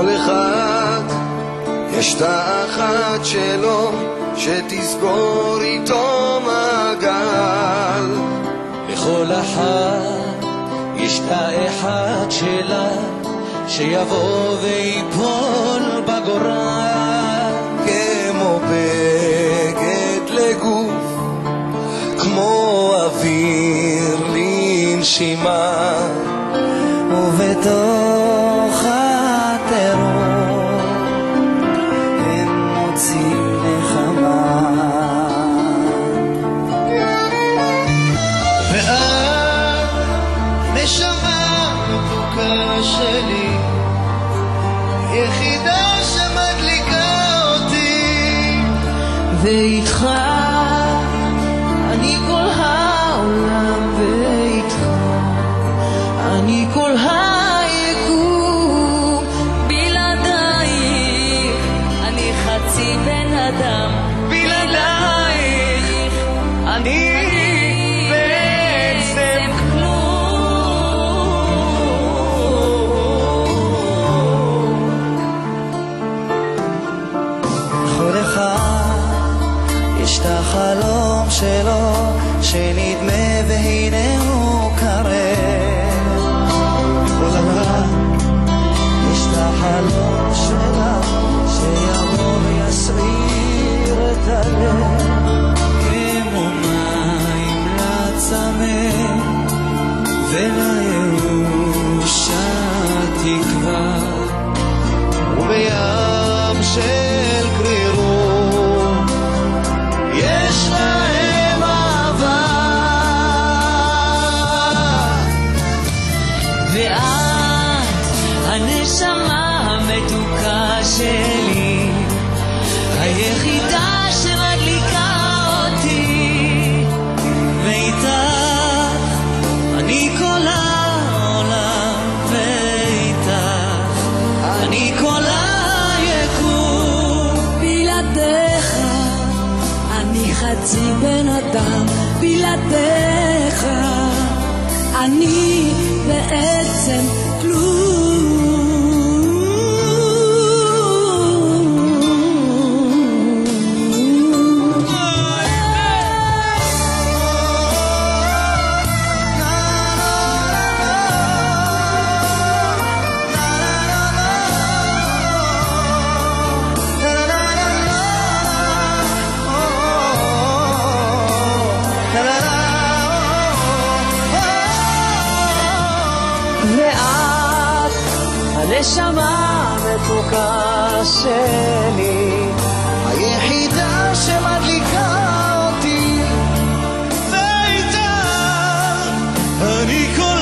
לכל אחד יש תא אחת שלו שתסגור איתו מעגל. לכל אחת יש תא אחד שלה שיבוא ויפול בגורל. כמו בגד לגוף, כמו אוויר לנשימה, ובתוך הטרור הם מוצאים נחמה. ואת נשמה מתוקה שלי, יחידה שמדליקה אותי, ואיתך אני כל העולם, ואיתך אני כל היקום. בלעדייך אני חצי בן אדם, בלעדייך אני בעצם כלום. לכל אחד יש את החלום שלו שנדמה והנה הוא קרב. לכל אחד יש את החלום שלה שיבוא ויסעיר את הלב, כמו מים לצמא ולייאוש התקווה. ובים של קרירות יש להם אהבה, ואת הנשמה המתוקה שלי, היחידה שמדליקה אותי, ואיתך אני כל העולם, ואיתך אני כל היקום. בלעדיך אני חצי בן אדם, בלעדיך אני בעצם כלום. ואת הנשמה המתוקה שלי, היחידה שמדליקה אותי, ואיתה אני כל